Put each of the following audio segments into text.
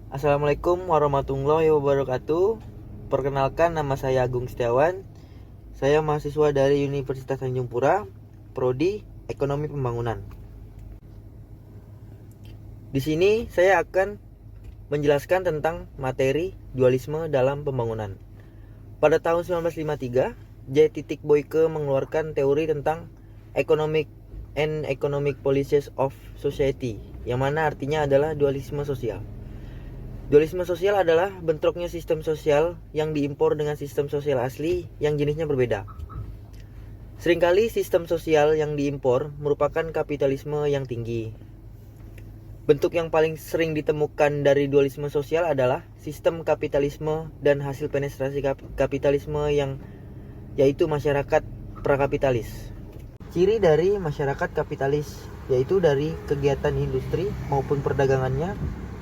Assalamualaikum warahmatullahi wabarakatuh. Perkenalkan, nama saya Agung Setiawan. Saya mahasiswa dari Universitas Tanjung Pura, Prodi Ekonomi Pembangunan. Di sini saya akan menjelaskan tentang materi dualisme dalam pembangunan. Pada tahun 1953, J. Boyke mengeluarkan teori tentang economic and economic policies of society, yang mana artinya adalah dualisme sosial. Dualisme sosial adalah bentroknya sistem sosial yang diimpor dengan sistem sosial asli yang jenisnya berbeda. Seringkali sistem sosial yang diimpor merupakan kapitalisme yang tinggi. Bentuk yang paling sering ditemukan dari dualisme sosial adalah sistem kapitalisme dan hasil penetrasi kapitalisme yaitu masyarakat prakapitalis. Ciri dari masyarakat kapitalis yaitu dari kegiatan industri maupun perdagangannya.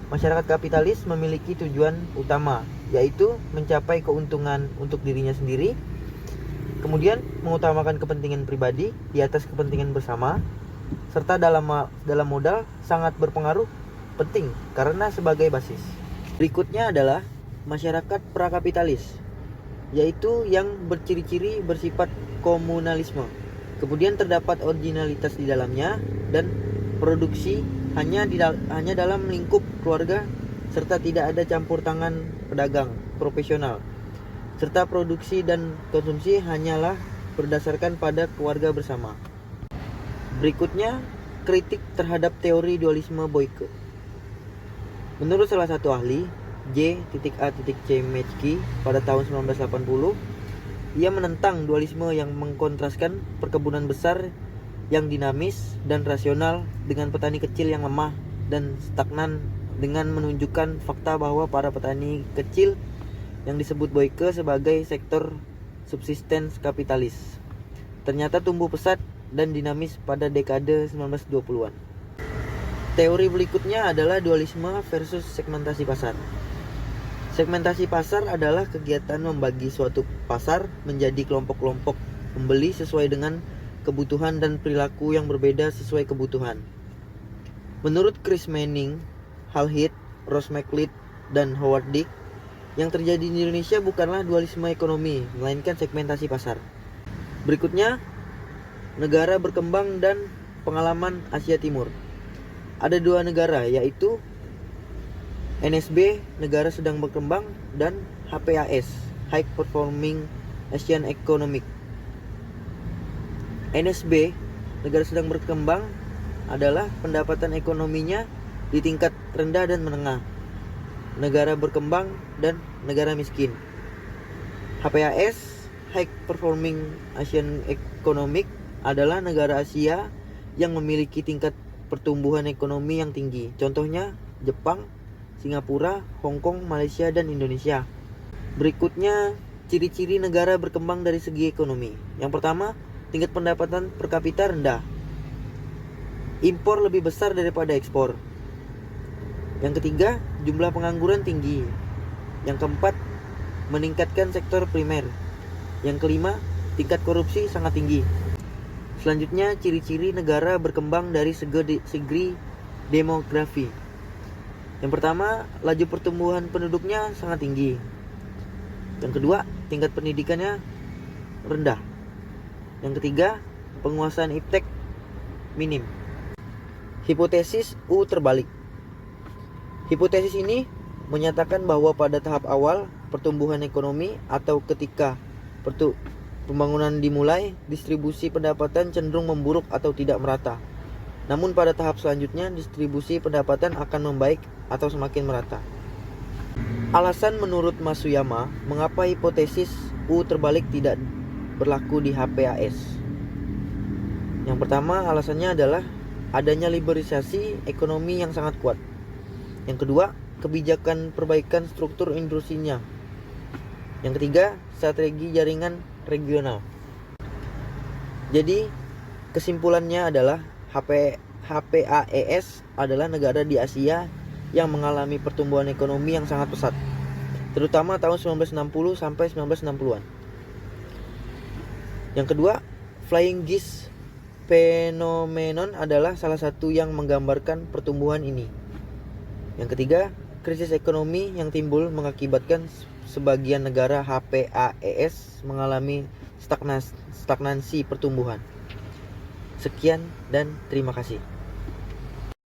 Masyarakat kapitalis memiliki tujuan utama, yaitu mencapai keuntungan untuk dirinya sendiri, kemudian mengutamakan kepentingan pribadi di atas kepentingan bersama, serta dalam modal sangat berpengaruh penting karena sebagai basis. Berikutnya adalah masyarakat prakapitalis, yaitu yang berciri-ciri bersifat komunalisme. Kemudian terdapat originalitas di dalamnya dan produksi hanya dalam lingkup keluarga serta tidak ada campur tangan pedagang profesional, serta produksi dan konsumsi hanyalah berdasarkan pada keluarga bersama. Berikutnya, kritik terhadap teori dualisme Boyke. Menurut salah satu ahli, J.A.C. Mechki, pada tahun 1980, ia menentang dualisme yang mengkontraskan perkebunan besar yang dinamis dan rasional dengan petani kecil yang lemah dan stagnan, dengan menunjukkan fakta bahwa para petani kecil yang disebut Boyke sebagai sektor subsistens kapitalis ternyata tumbuh pesat dan dinamis pada dekade 1920-an. Teori berikutnya adalah dualisme versus segmentasi pasar. Segmentasi pasar adalah kegiatan membagi suatu pasar menjadi kelompok-kelompok pembeli sesuai dengan kebutuhan dan perilaku yang berbeda sesuai kebutuhan. Menurut Chris Manning, Hal Heath, Ross McLeod, dan Howard Dick, yang terjadi di Indonesia bukanlah dualisme ekonomi, melainkan segmentasi pasar. Berikutnya, negara berkembang dan pengalaman Asia Timur. Ada dua negara, yaitu NSB, negara sedang berkembang, dan HPAS, High Performing Asian Economic. NSB, negara sedang berkembang, adalah pendapatan ekonominya di tingkat rendah dan menengah, negara berkembang, dan negara miskin. HPAS, High Performing Asian Economic, adalah negara Asia yang memiliki tingkat pertumbuhan ekonomi yang tinggi. Contohnya Jepang, Singapura, Hong Kong, Malaysia, dan Indonesia. Berikutnya, ciri-ciri negara berkembang dari segi ekonomi. Yang pertama, tingkat pendapatan per kapita rendah. Impor lebih besar daripada ekspor. Yang ketiga, jumlah pengangguran tinggi. Yang keempat, meningkatkan sektor primer. Yang kelima, tingkat korupsi sangat tinggi. Selanjutnya, ciri-ciri negara berkembang dari segi demografi. Yang pertama, laju pertumbuhan penduduknya sangat tinggi. Yang kedua, tingkat pendidikannya rendah. Yang ketiga, penguasaan iptek minim. Hipotesis U terbalik. Hipotesis ini menyatakan bahwa pada tahap awal pertumbuhan ekonomi atau ketika pembangunan dimulai, distribusi pendapatan cenderung memburuk atau tidak merata. Namun pada tahap selanjutnya, distribusi pendapatan akan membaik atau semakin merata. Alasan menurut Masuyama mengapa hipotesis U terbalik tidak berlaku di HPAS. Yang pertama, alasannya adalah adanya liberalisasi ekonomi yang sangat kuat. Yang kedua, kebijakan perbaikan struktur industrinya. Yang ketiga, strategi jaringan regional. Jadi, kesimpulannya adalah HPAES adalah negara di Asia yang mengalami pertumbuhan ekonomi yang sangat pesat, terutama tahun 1960 sampai 1960-an. Yang kedua, Flying Geese phenomenon adalah salah satu yang menggambarkan pertumbuhan ini. Yang ketiga, krisis ekonomi yang timbul mengakibatkan sebagian negara HPAES mengalami stagnansi pertumbuhan. Sekian dan terima kasih.